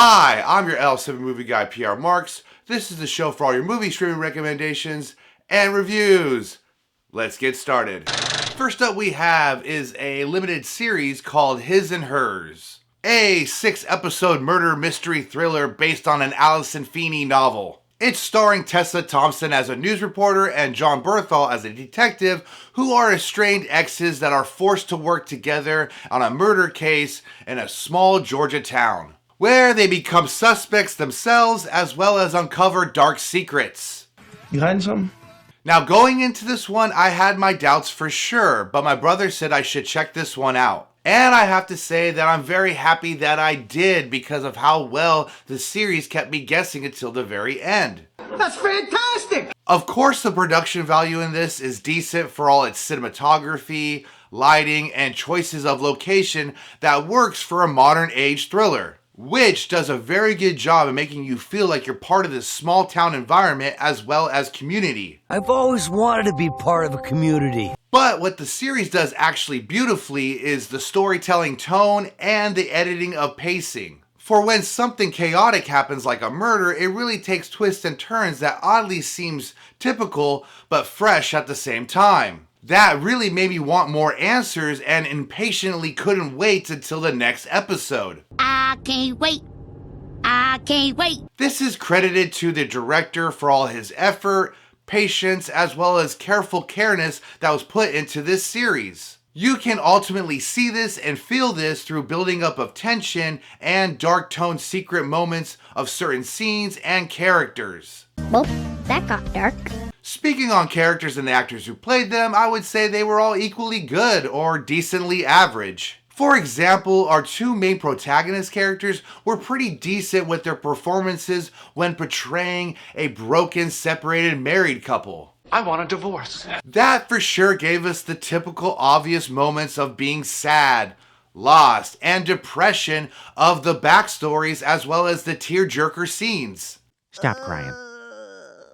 Hi, I'm your L7 movie guy, PR Marks. This is the show for all your movie streaming recommendations and reviews. Let's get started. First up we have is a limited series called His and Hers, a 6-episode murder mystery thriller based on an Alison Feeney novel. It's starring Tessa Thompson as a news reporter and John Berthal as a detective who are estranged exes that are forced to work together on a murder case in a small Georgia town, where they become suspects themselves as well as uncover dark secrets. You hiding something? Now, going into this one, I had my doubts for sure, but my brother said I should check this one out. And I have to say that I'm very happy that I did because of how well the series kept me guessing until the very end. That's fantastic! Of course, the production value in this is decent for all its cinematography, lighting, and choices of location that works for a modern age thriller, which does a very good job of making you feel like you're part of this small town environment as well as community. I've always wanted to be part of a community. But what the series does actually beautifully is the storytelling tone and the editing of pacing. For when something chaotic happens like a murder, it really takes twists and turns that oddly seems typical but fresh at the same time. That really made me want more answers and impatiently couldn't wait until the next episode. I can't wait. I can't wait. This is credited to the director for all his effort, patience, as well as careful careness that was put into this series. You can ultimately see this and feel this through building up of tension and dark toned secret moments of certain scenes and characters. Well, that got dark. Speaking on characters and the actors who played them, I would say they were all equally good or decently average. For example, our two main protagonist characters were pretty decent with their performances when portraying a broken, separated married couple. I want a divorce. That for sure gave us the typical obvious moments of being sad, lost, and depression of the backstories as well as the tearjerker scenes. Stop crying.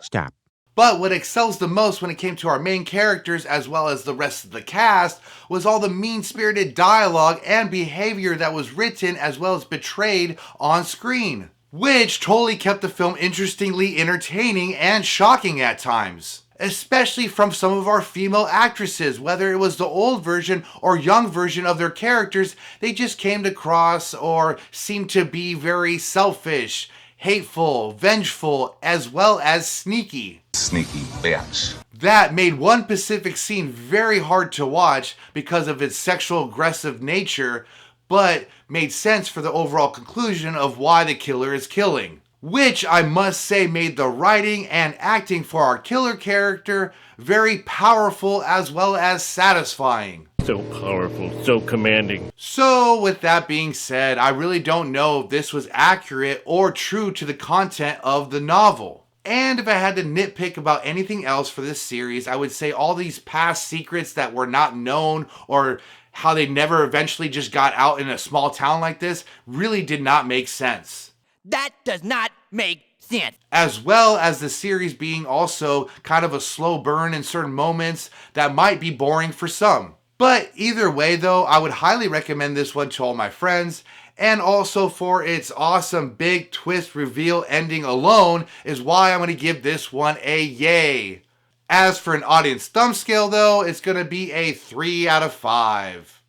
Stop. But what excels the most when it came to our main characters as well as the rest of the cast was all the mean-spirited dialogue and behavior that was written as well as betrayed on screen, which totally kept the film interestingly entertaining and shocking at times. Especially from some of our female actresses, whether it was the old version or young version of their characters, they just came across or seemed to be very selfish, hateful, vengeful, as well as sneaky. Sneaky bitch. That made one specific scene very hard to watch because of its sexual aggressive nature, but made sense for the overall conclusion of why the killer is killing. Which I must say made the writing and acting for our killer character very powerful as well as satisfying. So powerful, so commanding. So with that being said, I really don't know if this was accurate or true to the content of the novel. And if I had to nitpick about anything else for this series, I would say all these past secrets that were not known or how they never eventually just got out in a small town like this really did not make sense. That does not make sense. As well as the series being also kind of a slow burn in certain moments that might be boring for some. But either way though, I would highly recommend this one to all my friends, and also for its awesome big twist reveal ending alone is why I'm going to give this one a yay. As for an audience thumb scale though, it's going to be a 3 out of 5.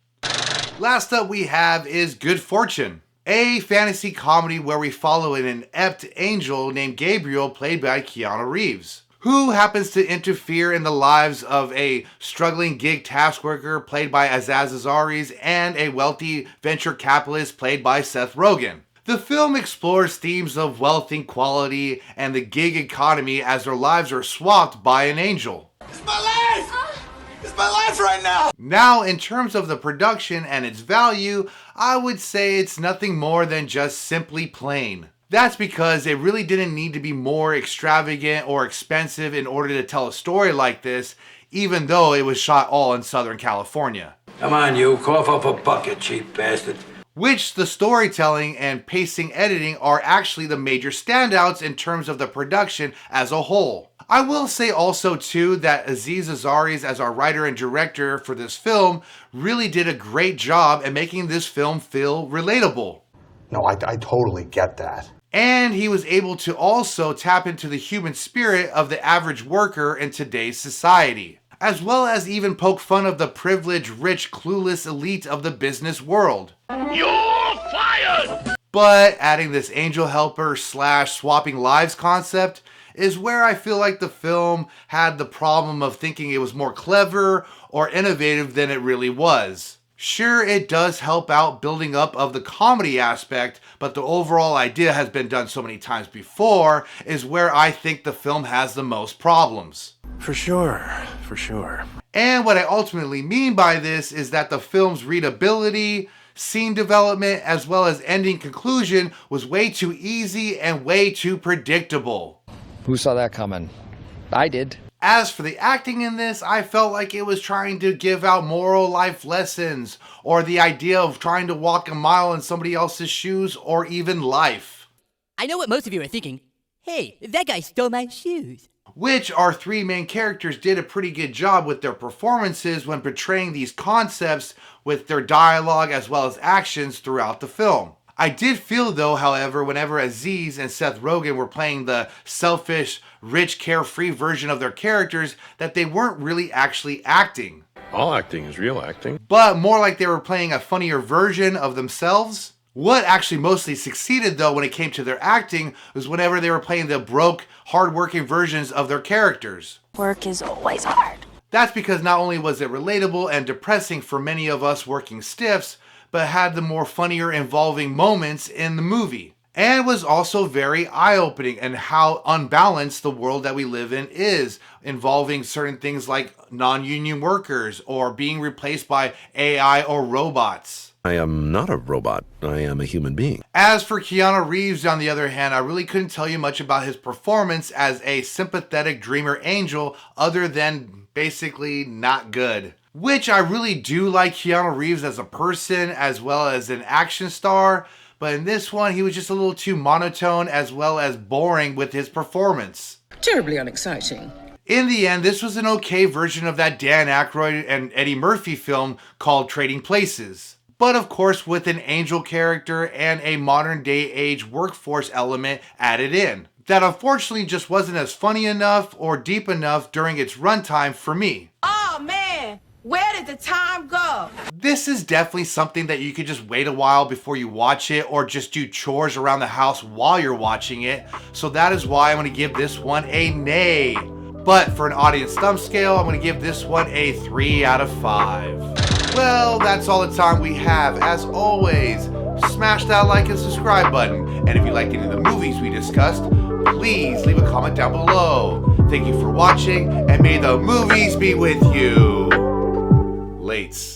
Last up we have is Good Fortune, a fantasy comedy where we follow an inept angel named Gabriel played by Keanu Reeves, who happens to interfere in the lives of a struggling gig task worker played by Aziz Ansari and a wealthy venture capitalist played by Seth Rogen. The film explores themes of wealth inequality and the gig economy as their lives are swapped by an angel. It's my life! It's my life right now! Now, in terms of the production and its value, I would say it's nothing more than just simply plain. That's because it really didn't need to be more extravagant or expensive in order to tell a story like this, even though it was shot all in Southern California. Come on, you, cough up a bucket, cheap bastard. Which the storytelling and pacing editing are actually the major standouts in terms of the production as a whole. I will say also too that Aziz Ansari as our writer and director for this film really did a great job at making this film feel relatable. No, I totally get that. And he was able to also tap into the human spirit of the average worker in today's society, as well as even poke fun of the privileged, rich, clueless elite of the business world. You're fired! But adding this angel helper / swapping lives concept is where I feel like the film had the problem of thinking it was more clever or innovative than it really was. Sure, it does help out building up of the comedy aspect, but the overall idea has been done so many times before is where I think the film has the most problems. For sure. And what I ultimately mean by this is that the film's readability, scene development, as well as ending conclusion was way too easy and way too predictable. Who saw that coming? I did. As for the acting in this, I felt like it was trying to give out moral life lessons, or the idea of trying to walk a mile in somebody else's shoes, or even life. I know what most of you are thinking. Hey, that guy stole my shoes. Which our three main characters did a pretty good job with their performances when portraying these concepts with their dialogue as well as actions throughout the film. I did feel though, however, whenever Aziz and Seth Rogen were playing the selfish, rich, carefree version of their characters, that they weren't really actually acting. All acting is real acting. But more like they were playing a funnier version of themselves. What actually mostly succeeded though when it came to their acting was whenever they were playing the broke, hard-working versions of their characters. Work is always hard. That's because not only was it relatable and depressing for many of us working stiffs, but had the more funnier involving moments in the movie. And was also very eye-opening in how unbalanced the world that we live in is, involving certain things like non-union workers or being replaced by AI or robots. I am not a robot. I am a human being. As for Keanu Reeves, on the other hand, I really couldn't tell you much about his performance as a sympathetic dreamer angel other than basically not good. Which I really do like Keanu Reeves as a person as well as an action star, but in this one he was just a little too monotone as well as boring with his performance. Terribly unexciting. In the end, this was an okay version of that Dan Aykroyd and Eddie Murphy film called Trading Places. But of course with an angel character and a modern day age workforce element added in. That unfortunately just wasn't as funny enough or deep enough during its runtime for me. Oh man, where did the time go? This is definitely something that you could just wait a while before you watch it or just do chores around the house while you're watching it. So that is why I'm going to give this one a nay. But for an audience thumb scale, I'm going to give this one a 3 out of 5. Well, that's all the time we have. As always, smash that like and subscribe button. And if you liked any of the movies we discussed, please leave a comment down below. Thank you for watching, and may the movies be with you. Lates.